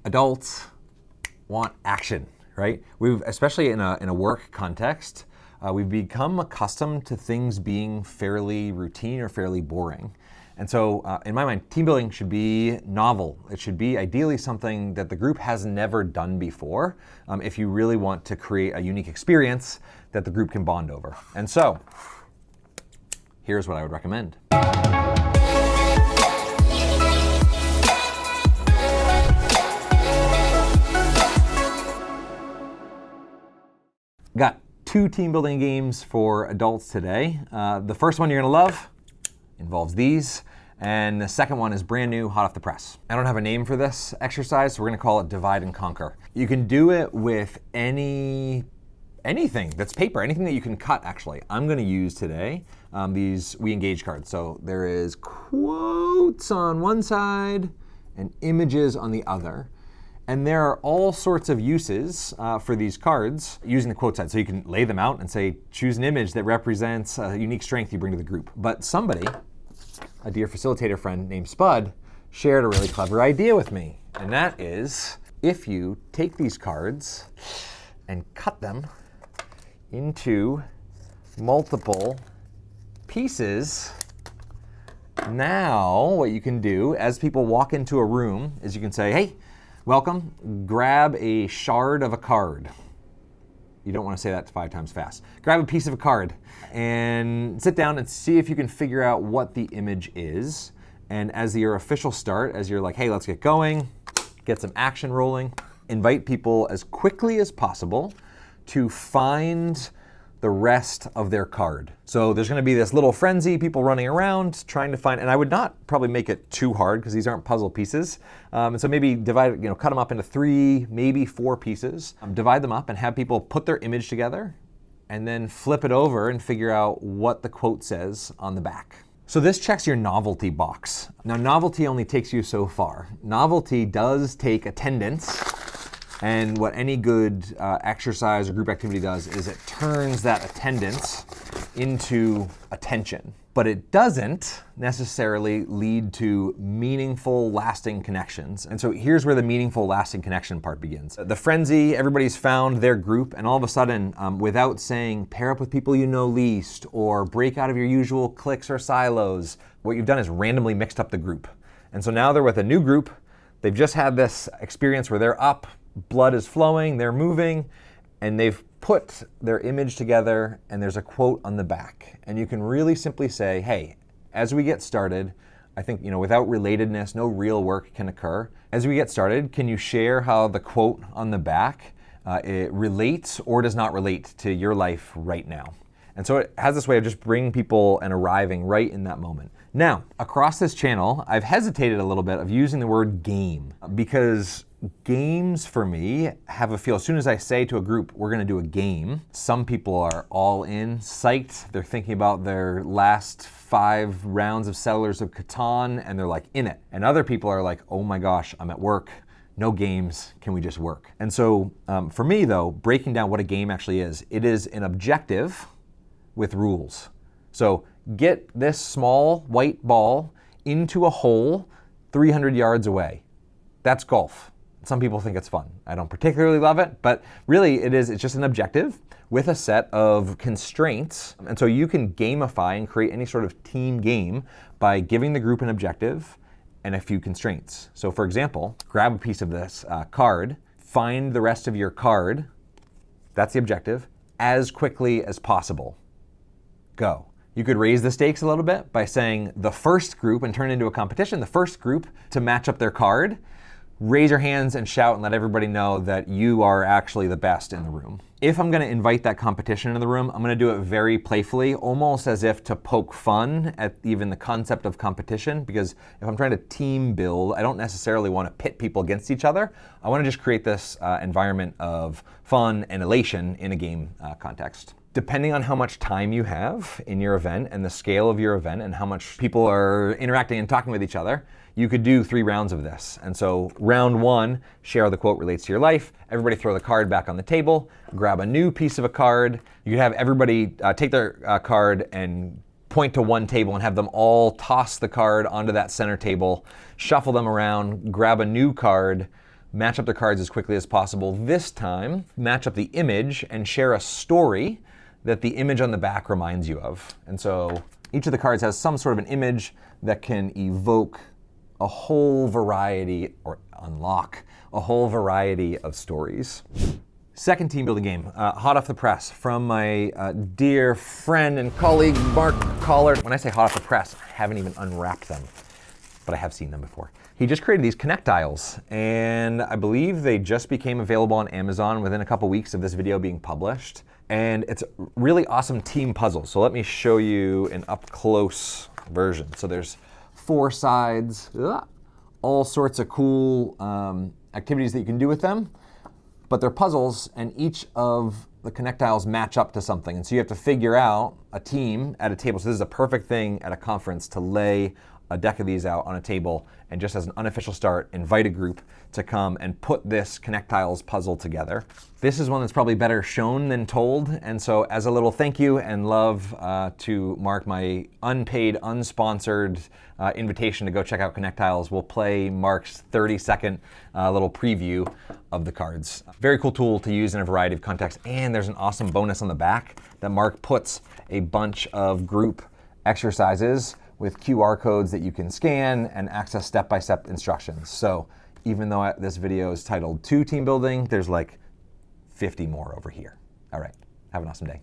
Adults want action, right? We've, especially in a work context, we've become accustomed to things being fairly routine or fairly boring. And so in my mind, team building should be novel. It should be ideally something that the group has never done before, if you really want to create a unique experience that the group can bond over. And so here's what I would recommend. Got 2 team building games for adults today. The first one you're gonna love involves these, and the second one is brand new, hot off the press. I don't have a name for this exercise, so we're gonna call it divide and conquer. You can do it with anything that's paper, anything that you can cut actually. I'm gonna use today these We Engage cards. So there is quotes on one side and images on the other. And there are all sorts of uses for these cards using the quote side. So you can lay them out and say, choose an image that represents a unique strength you bring to the group. But somebody, a dear facilitator friend named Spud, shared a really clever idea with me. And that is, if you take these cards and cut them into multiple pieces, now what you can do as people walk into a room is you can say, hey, welcome, grab a shard of a card. You don't want to say that 5 times fast. Grab a piece of a card and sit down and see if you can figure out what the image is. And as your official start, as you're like, hey, let's get going, get some action rolling, invite people as quickly as possible to find the rest of their card. So there's gonna be this little frenzy, people running around trying to find, and I would not probably make it too hard because these aren't puzzle pieces. And so maybe divide, cut them up into 3, maybe 4 pieces. Divide them up and have people put their image together and then flip it over and figure out what the quote says on the back. So this checks your novelty box. Now novelty only takes you so far. Novelty does take attendance. And what any good exercise or group activity does is it turns that attendance into attention. But it doesn't necessarily lead to meaningful, lasting connections. And so here's where the meaningful, lasting connection part begins. The frenzy, everybody's found their group, and all of a sudden, without saying, pair up with people you know least, or break out of your usual cliques or silos, what you've done is randomly mixed up the group. And so now they're with a new group. They've just had this experience where they're up, blood is flowing, they're moving, and they've put their image together and there's a quote on the back. And you can really simply say, hey, as we get started, I think, without relatedness, no real work can occur. As we get started, can you share how the quote on the back it relates or does not relate to your life right now? And so it has this way of just bringing people and arriving right in that moment. Now, across this channel, I've hesitated a little bit of using the word game because games for me have a feel. As soon as I say to a group, we're gonna do a game, some people are all in, psyched. They're thinking about their last 5 rounds of Settlers of Catan and they're like in it. And other people are like, oh my gosh, I'm at work. No games, can we just work? And so for me though, breaking down what a game actually is, it is an objective with rules. So get this small white ball into a hole 300 yards away. That's golf. Some people think it's fun. I don't particularly love it, but really it's just an objective with a set of constraints. And so you can gamify and create any sort of team game by giving the group an objective and a few constraints. So for example, grab a piece of this card, find the rest of your card, that's the objective, as quickly as possible. Go. You could raise the stakes a little bit by saying the first group and turn it into a competition, the first group to match up their card, raise your hands and shout and let everybody know that you are actually the best in the room. If I'm gonna invite that competition into the room, I'm gonna do it very playfully, almost as if to poke fun at even the concept of competition, because if I'm trying to team build, I don't necessarily wanna pit people against each other. I wanna just create this environment of fun and elation in a game context. Depending on how much time you have in your event and the scale of your event and how much people are interacting and talking with each other, you could do 3 rounds of this. And so round 1, share how the quote relates to your life. Everybody throw the card back on the table, grab a new piece of a card. You could have everybody take their card and point to one table and have them all toss the card onto that center table, shuffle them around, grab a new card, match up their cards as quickly as possible. This time, match up the image and share a story that the image on the back reminds you of. And so each of the cards has some sort of an image that can evoke a whole variety, or unlock a whole variety of stories. Second team building game, hot off the press from my dear friend and colleague, Mark Collard. When I say hot off the press, I haven't even unwrapped them, but I have seen them before. He just created these connectiles, and I believe they just became available on Amazon within a couple weeks of this video being published. And it's a really awesome team puzzle. So let me show you an up-close version. So there's 4 sides, all sorts of cool activities that you can do with them, but they're puzzles, and each of the connectiles match up to something. And so you have to figure out a team at a table. So this is a perfect thing at a conference to lay a deck of these out on a table and just as an unofficial start, invite a group to come and put this connectiles puzzle together. This is one that's probably better shown than told, and so as a little thank you and love to mark my unpaid, unsponsored invitation to go check out connectiles, we'll play Mark's 30-second little preview of the cards. Very cool tool to use in a variety of contexts, and there's an awesome bonus on the back that Mark puts a bunch of group exercises with QR codes that you can scan and access step-by-step instructions. So even though this video is titled 2 Team Building, there's like 50 more over here. All right, have an awesome day.